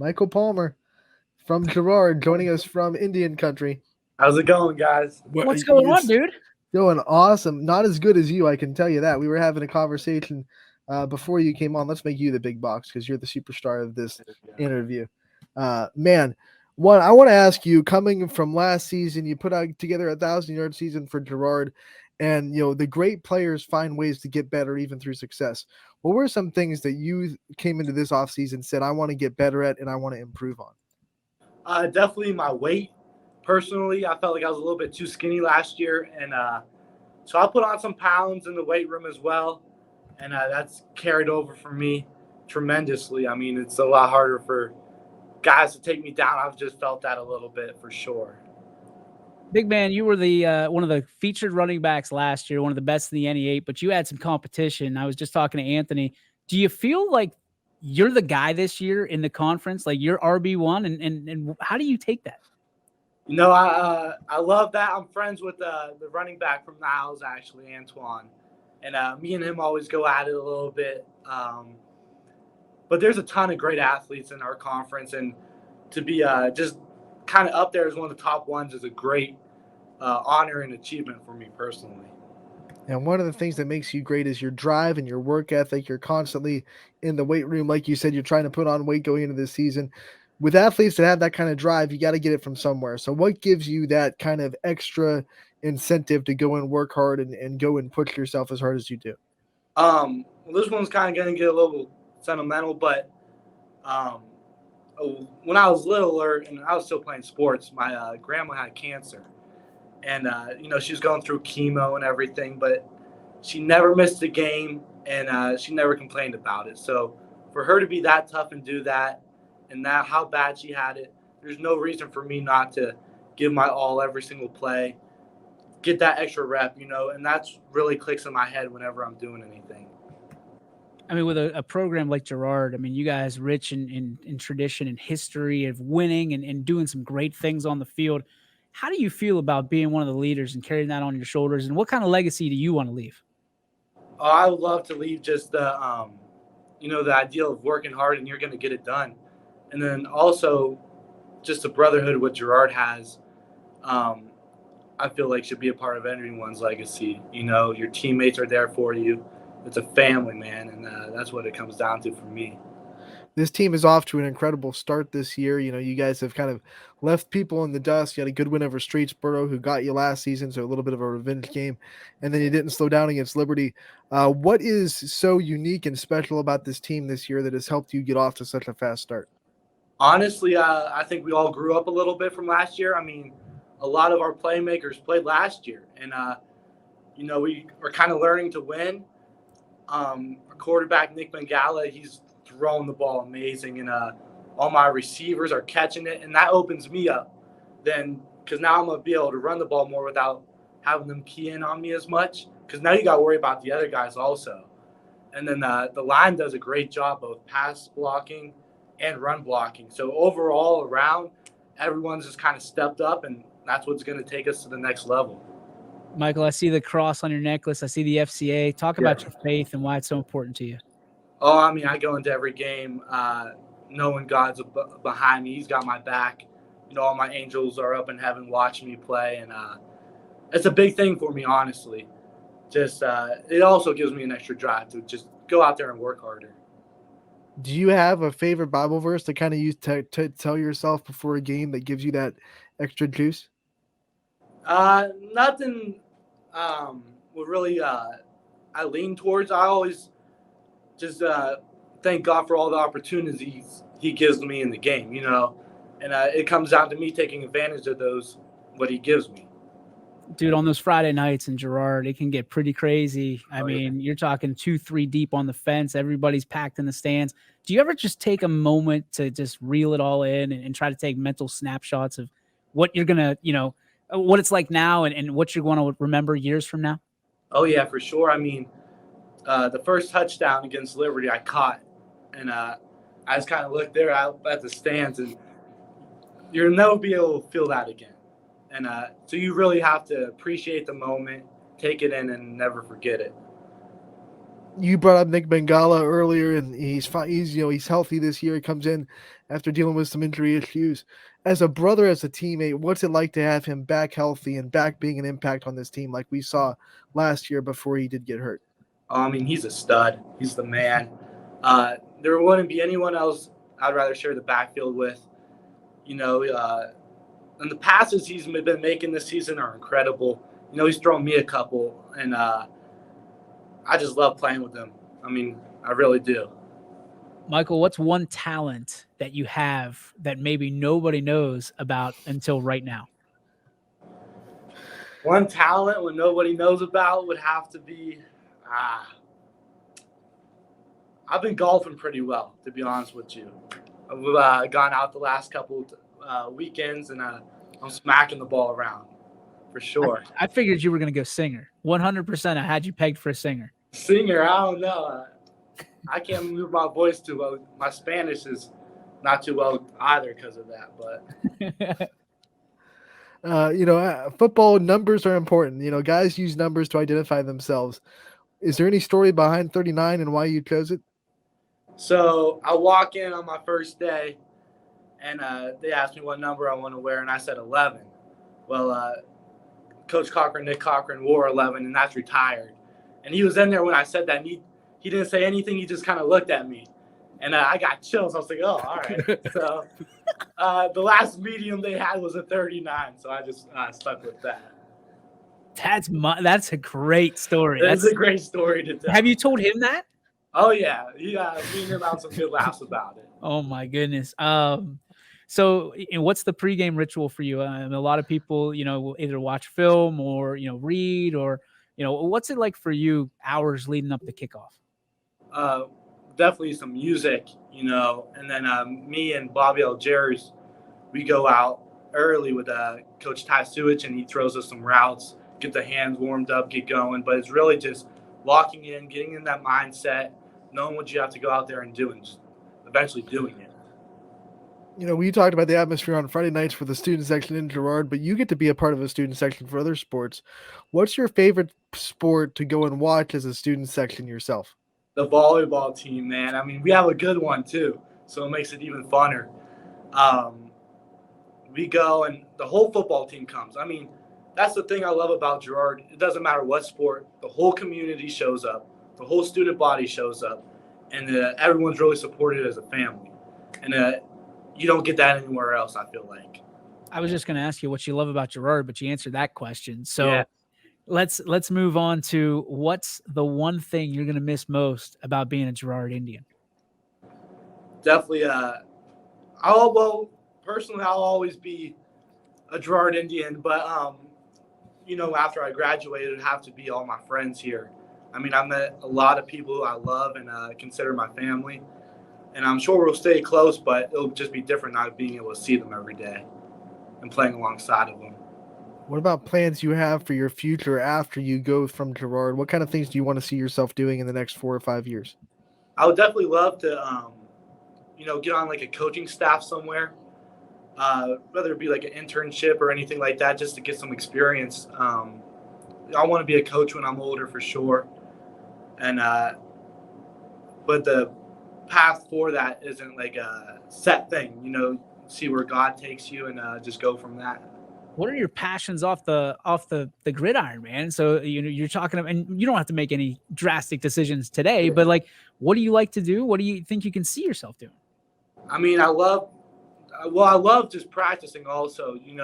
Michael Palmer from Gerard, joining us from Indian country. How's it going, guys? Well, What's going on, dude? Doing awesome. Not as good as you, I can tell you that. We were having a conversation before you came on. Let's make you the big box because you're the superstar of this interview. Man, I want to ask you, coming from last season, you put out together a 1,000-yard season for Gerard, and the great players find ways to get better even through success. What were some things that you came into this offseason said, I want to get better at and I want to improve on? Definitely my weight. Personally, I felt like I was a little bit too skinny last year, and so I put on some pounds in the weight room as well, and that's carried over for me tremendously. I mean, it's a lot harder for guys to take me down. I've just felt that a little bit for sure. Big man, you were the one of the featured running backs last year, one of the best in the NE8, but you had some competition. I was just talking to Anthony. Do you feel like you're the guy this year in the conference, like you're RB1, and how do you take that? I love that. I'm friends with the running back from Niles, actually, Antoine, and me and him always go at it a little bit. But there's a ton of great athletes in our conference, and to be just kind of up there as one of the top ones is a great honor and achievement for me personally. And one of the things that makes you great is your drive and your work ethic. You're constantly in the weight room. Like you said, you're trying to put on weight going into this season. With athletes that have that kind of drive, you got to get it from somewhere. So what gives you that kind of extra incentive to go and work hard and go and push yourself as hard as you do? Well, this one's kind of going to get a little sentimental, but when I was littler and I was still playing sports, my grandma had cancer. And, she was going through chemo and everything, but she never missed a game, and she never complained about it. So for her to be that tough and do that, and that how bad she had it, there's no reason for me not to give my all every single play, get that extra rep, and that's really clicks in my head whenever I'm doing anything. I mean, with a program like Gerard, I mean, you guys rich in tradition and history of winning and doing some great things on the field. How do you feel about being one of the leaders and carrying that on your shoulders? And what kind of legacy do you want to leave? I would love to leave just the ideal of working hard and you're going to get it done. And then also just the brotherhood what Gerard has, I feel like should be a part of anyone's legacy. Your teammates are there for you. It's a family, man, and that's what it comes down to for me. This team is off to an incredible start this year. You guys have kind of left people in the dust. You had a good win over Streetsboro, who got you last season, so a little bit of a revenge game. And then you didn't slow down against Liberty. What is so unique and special about this team this year that has helped you get off to such a fast start? Honestly, I think we all grew up a little bit from last year. I mean, a lot of our playmakers played last year. And, we are kind of learning to win. Our quarterback, Nic Bengala, he's throwing the ball amazing, and all my receivers are catching it, and that opens me up then because now I'm going to be able to run the ball more without having them key in on me as much, because now you got to worry about the other guys also. And then the line does a great job both pass blocking and run blocking. So overall around, everyone's just kind of stepped up, and that's what's going to take us to the next level. Michael, I see the cross on your necklace. I see the FCA. Talk about your faith and why it's so important to you. Oh, I mean, I go into every game knowing God's behind me. He's got my back. All my angels are up in heaven watching me play, and it's a big thing for me, honestly. Just it also gives me an extra drive to just go out there and work harder. Do you have a favorite Bible verse to kind of use to tell yourself before a game that gives you that extra juice? Nothing would really I lean towards. I always just thank God for all the opportunities he gives me in the game, and it comes down to me taking advantage of those, what he gives me. Dude, on those Friday nights in Gerard, it can get pretty crazy. I mean, you're talking 2-3 deep on the fence. Everybody's packed in the stands. Do you ever just take a moment to just reel it all in and try to take mental snapshots of what you're going to, what it's like now and what you're going to remember years from now? Oh, yeah, for sure. I mean, the first touchdown against Liberty I caught, and I just kind of looked there out at the stands, and you'll never be able to feel that again. And so you really have to appreciate the moment, take it in, and never forget it. You brought up Nic Bengala earlier, and he's healthy this year. He comes in after dealing with some injury issues. As a brother, as a teammate, what's it like to have him back healthy and back being an impact on this team like we saw last year before he did get hurt? I mean, he's a stud. He's the man. There wouldn't be anyone else I'd rather share the backfield with. And the passes he's been making this season are incredible. He's thrown me a couple, and I just love playing with him. I mean, I really do. Michael, what's one talent that you have that maybe nobody knows about until right now? One talent when nobody knows about would have to be I've been golfing pretty well, to be honest with you. I've gone out the last couple weekends, and I'm smacking the ball around for sure. I figured you were going to go singer. 100%. I had you pegged for a singer. Singer, I don't know. I can't move my voice too well. My Spanish is not too well either because of that. But football numbers are important. Guys use numbers to identify themselves. Is there any story behind 39 and why you chose it? So I walk in on my first day, and they asked me what number I want to wear, and I said 11. Well, Coach Nic Cochran, wore 11, and that's retired. And he was in there when I said that, and he didn't say anything. He just kind of looked at me, and I got chills. I was like, oh, all right. So the last medium they had was a 39, so I just stuck with that. That's a great story. That's a great story to tell. Have you told him that? Oh, yeah. Me and him had some good laughs about it. Oh, my goodness. So what's the pregame ritual for you? A lot of people, will either watch film or, read or, what's it like for you hours leading up to kickoff? Definitely some music, and then me and Bobby Algiers, we go out early with Coach Ty Suich, and he throws us some routes, get the hands warmed up, get going. But it's really just walking in, getting in that mindset, knowing what you have to go out there and do, and just eventually doing it. We talked about the atmosphere on Friday nights for the student section in Gerard, but you get to be a part of a student section for other sports. What's your favorite sport to go and watch as a student section yourself? The volleyball team, man. I mean, we have a good one too, so it makes it even funner. We go, and the whole football team comes. I mean, that's the thing I love about Gerard. It doesn't matter what sport. The whole community shows up. The whole student body shows up, and everyone's really supported as a family. And you don't get that anywhere else, I feel like. I was just going to ask you what you love about Gerard, but you answered that question. So yeah. Let's move on to what's the one thing you're going to miss most about being a Gerard Indian? Definitely. Personally, I'll always be a Gerard Indian, but after I graduated, it'd have to be all my friends here. I mean, I met a lot of people who I love and consider my family, and I'm sure we'll stay close, but it'll just be different not being able to see them every day and playing alongside of them. What about plans you have for your future after you go from Gerard? What kind of things do you want to see yourself doing in the next 4 or 5 years? I would definitely love to, get on like a coaching staff somewhere, whether it be like an internship or anything like that, just to get some experience. I want to be a coach when I'm older for sure. And, but the path for that isn't like a set thing, see where God takes you and just go from that. What are your passions off the gridiron, man? So you're talking about, and you don't have to make any drastic decisions today, but like, what do you like to do? What do you think you can see yourself doing? I mean, I love just practicing also, in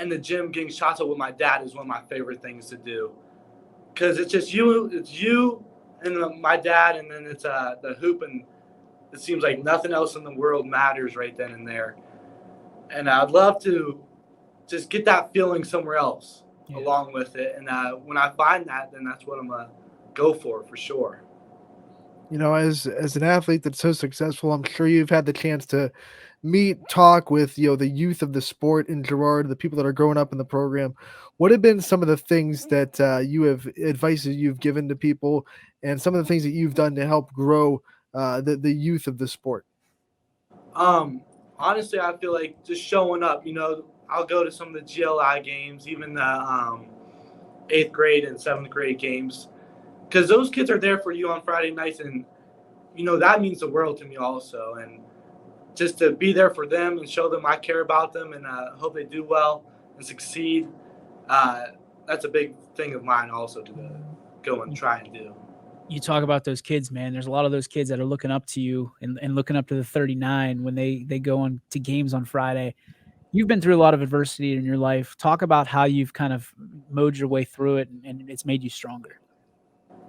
the gym, getting shots up with my dad is one of my favorite things to do. Cause it's just you and my dad, and then it's the hoop, and it seems like nothing else in the world matters right then and there. And I'd love to just get that feeling somewhere else along with it. And when I find that, then that's what I'm going to go for sure. As an athlete that's so successful, I'm sure you've had the chance to talk with, the youth of the sport in Gerard, the people that are growing up in the program. What have been some of the things that advices you've given to people, and some of the things that you've done to help grow the youth of the sport? Honestly, I feel like just showing up, I'll go to some of the GLI games, even the 8th grade and 7th grade games. because those kids are there for you on Friday nights, and that means the world to me also. And just to be there for them and show them I care about them and hope they do well and succeed. That's a big thing of mine also to go and try and do. You talk about those kids, man. There's a lot of those kids that are looking up to you and looking up to the 39 when they go on to games on Friday. You've been through a lot of adversity in your life. Talk about how you've kind of mowed your way through it and it's made you stronger.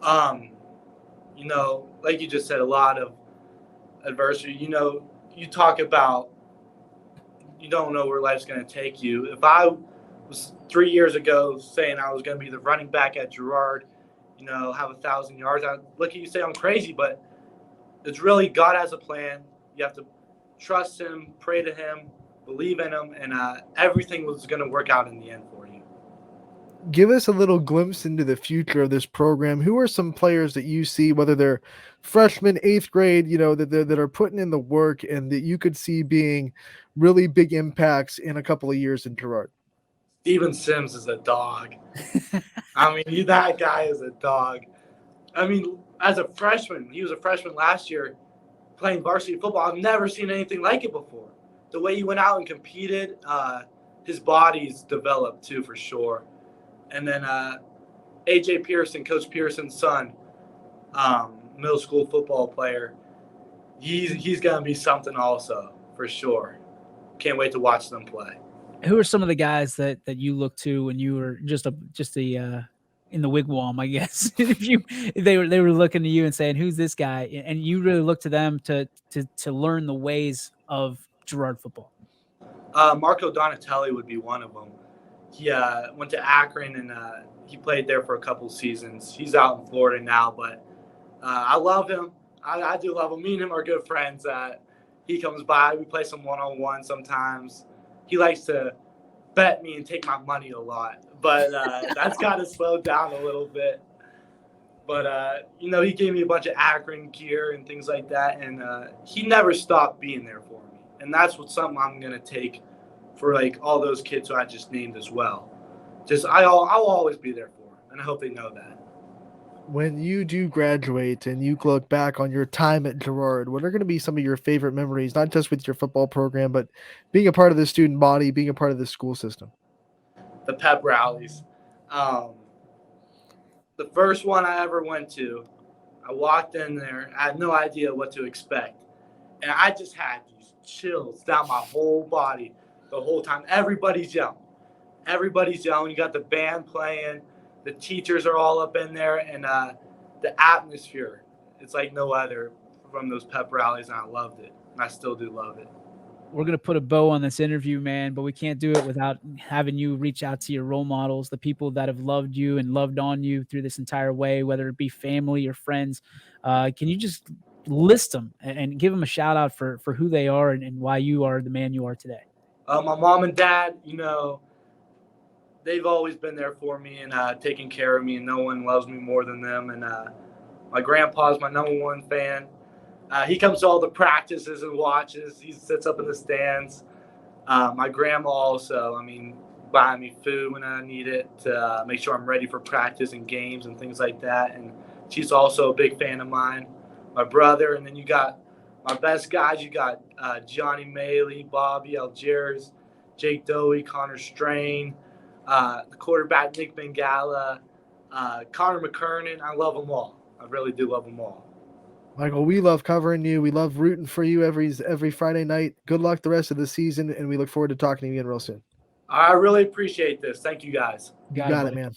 Like you just said, a lot of adversity. You talk about you don't know where life's going to take you. If I was 3 years ago saying I was going to be the running back at Gerard, have 1,000 yards, I'd look at you and say I'm crazy, but it's really God has a plan. You have to trust him, pray to him, believe in him, and everything was going to work out in the end for you. Give us a little glimpse into the future of this program. Who are some players that you see, whether they're freshmen, 8th grade, that are putting in the work and that you could see being really big impacts in a couple of years in Gerard? Steven Sims is a dog. I mean, that guy is a dog. I mean, as a freshman, he was a freshman last year playing varsity football. I've never seen anything like it before. The way he went out and competed, his body's developed too, for sure. And then A.J. Pearson, Coach Pearson's son, middle school football player, he's going to be something also, for sure. Can't wait to watch them play. Who are some of the guys that you look to when you were just in the wigwam, I guess? They were looking to you and saying, "Who's this guy?" And you really look to them to learn the ways of Gerard football. Marco Donatelli would be one of them. He went to Akron and he played there for a couple seasons. He's out in Florida now, but I love him. I do love him. Me and him are good friends. He comes by. We play some one-on-one sometimes. He likes to bet me and take my money a lot, but that's got to slow down a little bit. But, he gave me a bunch of Akron gear and things like that, and he never stopped being there for me. And that's something I'm going to take for, all those kids who I just named as well. I'll always be there for them, and I hope they know that. When you do graduate and you look back on your time at Gerard, what are going to be some of your favorite memories, not just with your football program, but being a part of the student body, being a part of the school system? The pep rallies. The first one I ever went to, I walked in there. I had no idea what to expect. And I just had these chills down my whole body the whole time. Everybody's yelling. You got the band playing. The teachers are all up in there, and the atmosphere, it's like no other from those pep rallies, and I loved it, and I still do love it. We're going to put a bow on this interview, man, but we can't do it without having you reach out to your role models, the people that have loved you and loved on you through this entire way, whether it be family or friends. Can you just list them and give them a shout out for who they are and why you are the man you are today? My mom and dad, they've always been there for me and taking care of me, and no one loves me more than them. And my grandpa's my number one fan. He comes to all the practices and watches. He sits up in the stands. My grandma also, buying me food when I need it to make sure I'm ready for practice and games and things like that. And she's also a big fan of mine. My brother, and then you got my best guys. You got Johnny Maley, Bobby Algiers, Jake Dowie, Connor Strain, the quarterback Nic Bengala, Connor McKernan. I love them all. I really do love them all. Michael, we love covering you. We love rooting for you every Friday night. Good luck the rest of the season, and we look forward to talking to you again real soon. I really appreciate this. Thank you, guys. You got it, man.